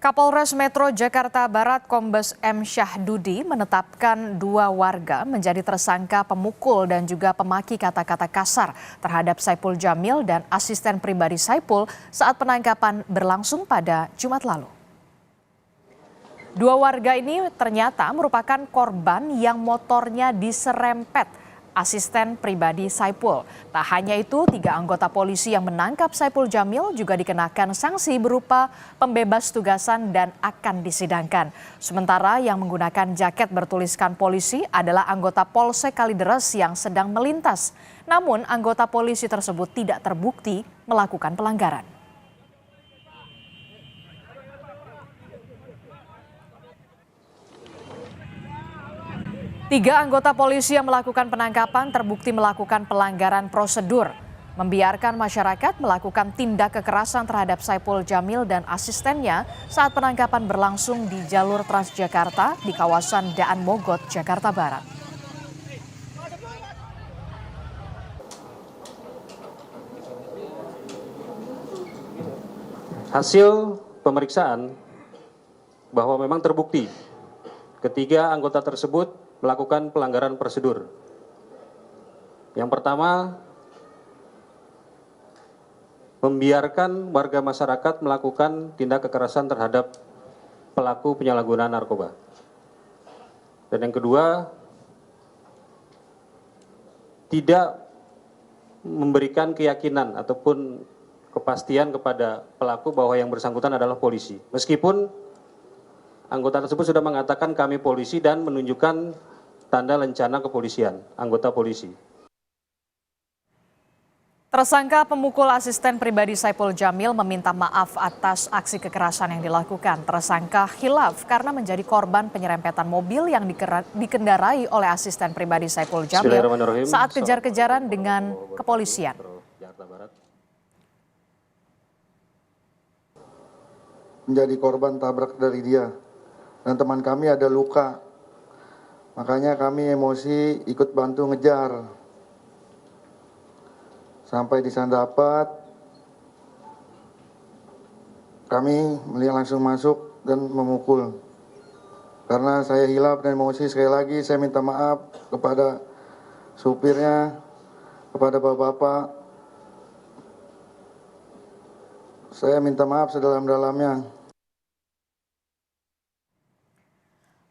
Kapolres Metro Jakarta Barat Kombes M. Syahdudi menetapkan 2 warga menjadi tersangka pemukul dan juga pemaki kata-kata kasar terhadap Saipul Jamil dan asisten pribadi Saipul saat penangkapan berlangsung pada Jumat lalu. 2 warga ini ternyata merupakan korban yang motornya diserempet asisten pribadi Saipul. Tak hanya itu, 3 anggota polisi yang menangkap Saipul Jamil juga dikenakan sanksi berupa pembebas tugasan dan akan disidangkan. Sementara yang menggunakan jaket bertuliskan polisi adalah anggota Polsek Kalideres yang sedang melintas. Namun anggota polisi tersebut tidak terbukti melakukan pelanggaran. Tiga anggota polisi yang melakukan penangkapan terbukti melakukan pelanggaran prosedur, membiarkan masyarakat melakukan tindak kekerasan terhadap Saipul Jamil dan asistennya saat penangkapan berlangsung di jalur Transjakarta di kawasan Daan Mogot, Jakarta Barat. Hasil pemeriksaan bahwa memang terbukti ketiga anggota tersebut melakukan pelanggaran prosedur. Yang pertama, membiarkan warga masyarakat melakukan tindak kekerasan terhadap pelaku penyalahgunaan narkoba. Dan yang kedua, tidak memberikan keyakinan ataupun kepastian kepada pelaku bahwa yang bersangkutan adalah polisi. Meskipun anggota tersebut sudah mengatakan kami polisi dan menunjukkan tanda lencana kepolisian, anggota polisi. Tersangka pemukul asisten pribadi Saipul Jamil meminta maaf atas aksi kekerasan yang dilakukan. Tersangka hilaf karena menjadi korban penyerempetan mobil yang dikendarai oleh asisten pribadi Saipul Jamil saat kejar-kejaran dengan kepolisian. Menjadi korban tabrak dari dia. Dan teman kami ada luka, makanya kami emosi ikut bantu ngejar. Sampai di sana dapat, kami melihat langsung masuk dan memukul. Karena saya hilaf dan emosi, sekali lagi saya minta maaf kepada supirnya, kepada bapak-bapak. Saya minta maaf sedalam-dalamnya.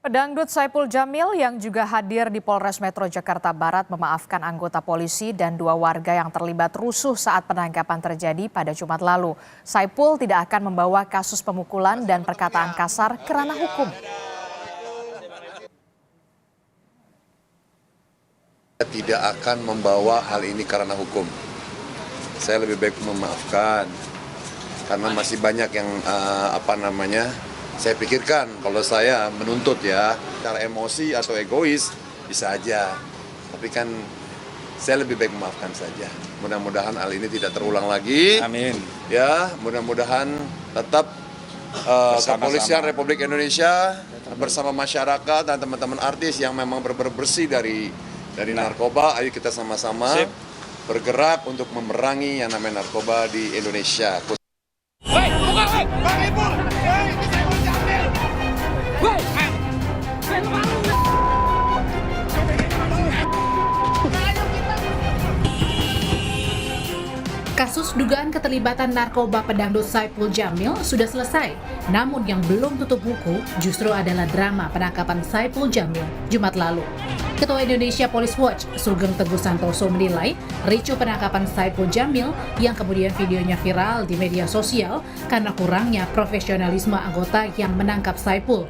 Pedangdut Saipul Jamil yang juga hadir di Polres Metro Jakarta Barat memaafkan anggota polisi dan 2 warga yang terlibat rusuh saat penangkapan terjadi pada Jumat lalu. Saipul tidak akan membawa kasus pemukulan dan perkataan kasar ke ranah hukum. Tidak akan membawa hal ini ke ranah hukum. Saya lebih baik memaafkan karena masih banyak yang saya pikirkan. Kalau saya menuntut ya, secara emosi atau egois bisa aja. Tapi kan saya lebih baik memaafkan saja. Mudah-mudahan hal ini tidak terulang lagi. Amin. Ya, mudah-mudahan tetap Kepolisian Republik Indonesia bersama masyarakat dan teman-teman artis yang memang bersih dari narkoba. Ayo kita sama-sama bergerak untuk memerangi yang namanya narkoba di Indonesia. Kasus dugaan keterlibatan narkoba pedangdut Saipul Jamil sudah selesai. Namun yang belum tutup buku justru adalah drama penangkapan Saipul Jamil Jumat lalu. Ketua Indonesia Police Watch, Sugeng Teguh Santoso menilai ricuh penangkapan Saipul Jamil yang kemudian videonya viral di media sosial karena kurangnya profesionalisme anggota yang menangkap Saipul.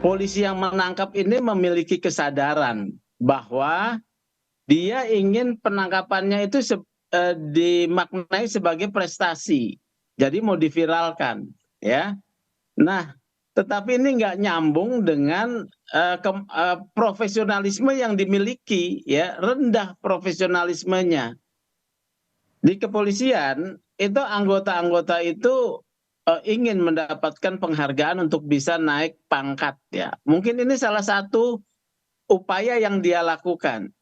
Polisi yang menangkap ini memiliki kesadaran bahwa dia ingin penangkapannya itu dimaknai sebagai prestasi, jadi mau diviralkan, ya. Nah, tetapi ini nggak nyambung dengan profesionalisme yang dimiliki, ya, rendah profesionalismenya. Di kepolisian itu anggota-anggota itu ingin mendapatkan penghargaan untuk bisa naik pangkat, ya. Mungkin ini salah satu upaya yang dia lakukan.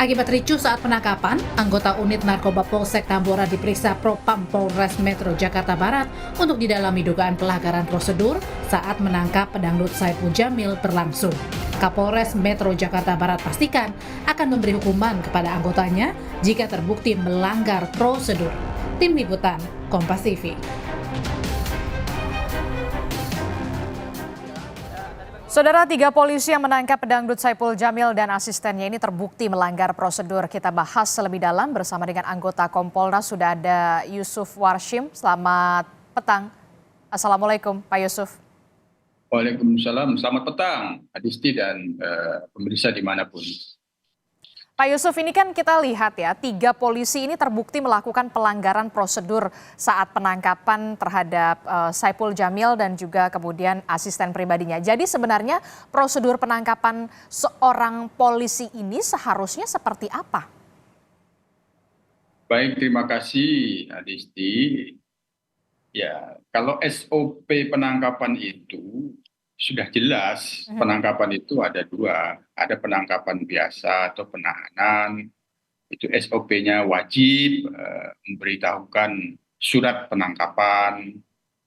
Akibat ricuh saat penangkapan, anggota unit narkoba Polsek Tambora diperiksa Propam Polres Metro Jakarta Barat untuk didalami dugaan pelanggaran prosedur saat menangkap pedangdut Saipul Jamil berlangsung. Kapolres Metro Jakarta Barat pastikan akan memberi hukuman kepada anggotanya jika terbukti melanggar prosedur. Tim Liputan, Kompas TV. Saudara, 3 polisi yang menangkap pedangdut Saipul Jamil dan asistennya ini terbukti melanggar prosedur. Kita bahas lebih dalam bersama dengan anggota Kompolnas. Sudah ada Yusuf Warshim. Selamat petang. Assalamualaikum, Pak Yusuf. Waalaikumsalam. Selamat petang, Adisti dan pemirsa dimanapun. Pak Yusuf, ini kan kita lihat ya, 3 polisi ini terbukti melakukan pelanggaran prosedur saat penangkapan terhadap Saipul Jamil dan juga kemudian asisten pribadinya. Jadi sebenarnya prosedur penangkapan seorang polisi ini seharusnya seperti apa? Baik, terima kasih Adisti. Ya, kalau SOP penangkapan itu sudah jelas, penangkapan itu ada 2. Ada penangkapan biasa atau penahanan, itu SOP-nya wajib memberitahukan surat penangkapan,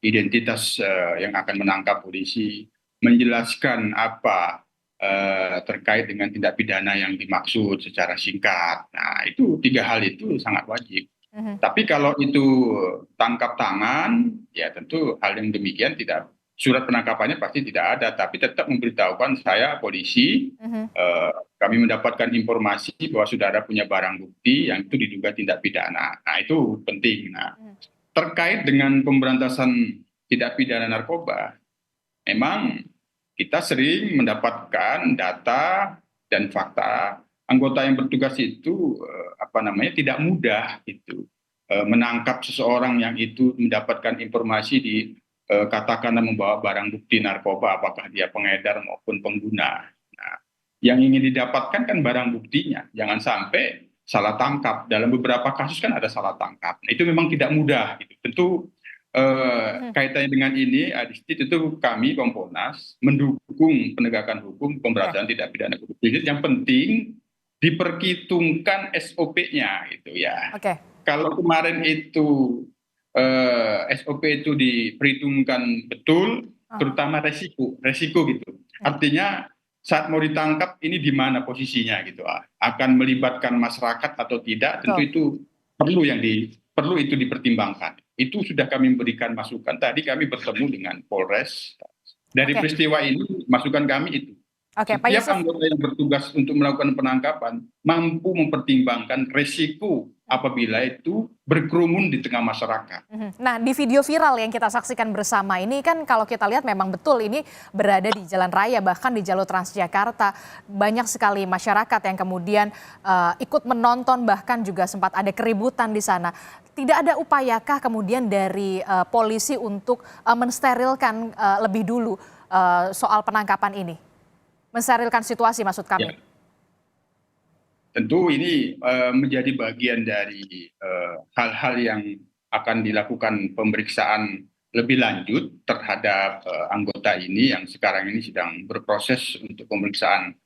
identitas yang akan menangkap polisi, menjelaskan apa terkait dengan tindak pidana yang dimaksud secara singkat. Nah, itu 3 hal itu sangat wajib. Tapi kalau itu tangkap tangan, ya tentu hal yang demikian tidak. Surat penangkapannya pasti tidak ada, tapi tetap memberitahukan saya polisi, kami mendapatkan informasi bahwa saudara punya barang bukti yang itu diduga tindak pidana. Nah, itu penting. Nah, terkait dengan pemberantasan tindak pidana narkoba, memang kita sering mendapatkan data dan fakta anggota yang bertugas itu tidak mudah itu menangkap seseorang yang itu mendapatkan informasi di katakanlah membawa barang bukti narkoba, apakah dia pengedar maupun pengguna. Nah, yang ingin didapatkan kan barang buktinya, jangan sampai salah tangkap. Dalam beberapa kasus kan ada salah tangkap. Nah, itu memang tidak mudah. Gitu. Tentu kaitannya dengan ini, Adisti, tentu kami Kompolnas mendukung penegakan hukum pemberantasan tindak pidana korupsi. Yang penting diperhitungkan SOP-nya, gitu ya. Kalau kemarin itu SOP itu diperhitungkan betul, terutama resiko gitu. Artinya saat mau ditangkap ini di mana posisinya gitu, akan melibatkan masyarakat atau tidak, tentu itu perlu itu dipertimbangkan. Itu sudah kami memberikan masukan. Tadi kami bertemu dengan Polres. Dari peristiwa ini masukan kami itu. Setiap anggota yang bertugas untuk melakukan penangkapan mampu mempertimbangkan resiko apabila itu berkerumun di tengah masyarakat. Nah, di video viral yang kita saksikan bersama ini kan kalau kita lihat memang betul ini berada di jalan raya, bahkan di jalur Transjakarta. Banyak sekali masyarakat yang kemudian ikut menonton, bahkan juga sempat ada keributan di sana. Tidak ada upayakah kemudian dari polisi untuk mensterilkan lebih dulu soal penangkapan ini? Mensterilkan situasi maksud kami. Ya. Tentu ini menjadi bagian dari hal-hal yang akan dilakukan pemeriksaan lebih lanjut terhadap anggota ini yang sekarang ini sedang berproses untuk pemeriksaan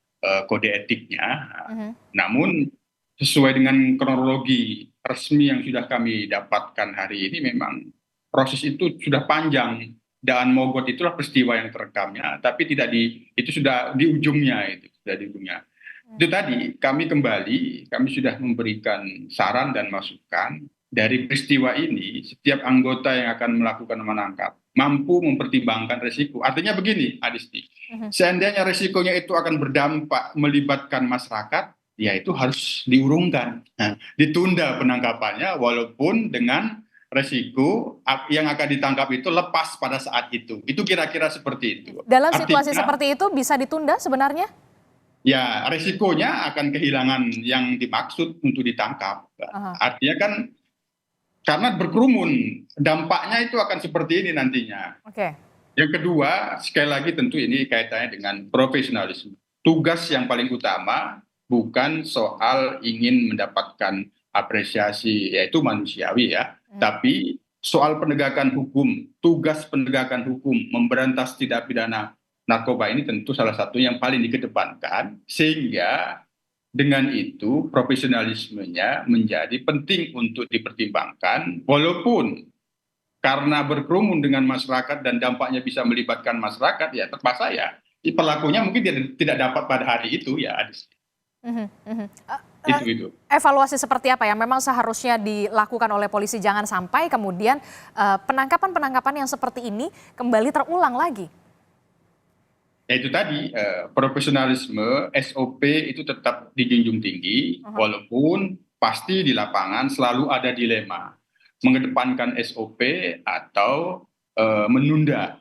kode etiknya. Namun sesuai dengan kronologi resmi yang sudah kami dapatkan hari ini, memang proses itu sudah panjang. Daan Mogot itulah peristiwa yang terekamnya, tapi itu sudah di ujungnya, Itu tadi kami sudah memberikan saran dan masukan dari peristiwa ini. Setiap anggota yang akan melakukan menangkap mampu mempertimbangkan risiko. Artinya begini, Adisti, seandainya risikonya itu akan berdampak melibatkan masyarakat, ya itu harus diurungkan, ditunda penangkapannya walaupun dengan resiko yang akan ditangkap itu lepas pada saat itu. Itu kira-kira seperti itu. Dalam situasi seperti itu bisa ditunda sebenarnya? Ya, resikonya akan kehilangan yang dimaksud untuk ditangkap. Artinya kan karena berkerumun, dampaknya itu akan seperti ini nantinya. Yang kedua, sekali lagi tentu ini kaitannya dengan profesionalisme. Tugas yang paling utama bukan soal ingin mendapatkan apresiasi, yaitu manusiawi ya. Tapi soal penegakan hukum, tugas penegakan hukum, memberantas tindak pidana narkoba ini tentu salah satu yang paling dikedepankan, sehingga dengan itu profesionalismenya menjadi penting untuk dipertimbangkan, walaupun karena berkerumun dengan masyarakat dan dampaknya bisa melibatkan masyarakat, ya terpaksa ya pelakunya mungkin tidak dapat pada hari itu ya. Itu. Evaluasi seperti apa yang memang seharusnya dilakukan oleh polisi, jangan sampai kemudian penangkapan-penangkapan yang seperti ini kembali terulang lagi? Ya itu tadi, profesionalisme, SOP itu tetap dijunjung tinggi, walaupun pasti di lapangan selalu ada dilema, mengedepankan SOP atau menunda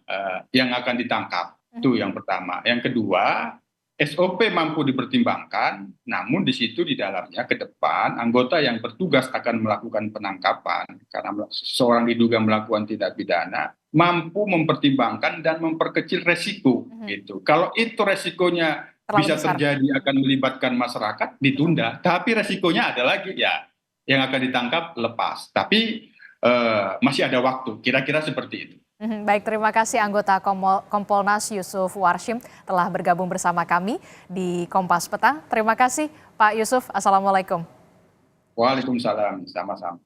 yang akan ditangkap. Itu yang pertama. Yang kedua, SOP mampu dipertimbangkan, namun di situ di dalamnya ke depan anggota yang bertugas akan melakukan penangkapan karena seseorang diduga melakukan tindak pidana mampu mempertimbangkan dan memperkecil resiko gitu. Kalau itu resikonya bisa terjadi akan melibatkan masyarakat, ditunda. Tapi resikonya ada lagi ya, yang akan ditangkap lepas. Tapi masih ada waktu. Kira-kira seperti itu. Baik, terima kasih anggota Kompolnas Yusuf Warshim telah bergabung bersama kami di Kompas Petang. Terima kasih Pak Yusuf. Assalamualaikum. Waalaikumsalam. Sama-sama.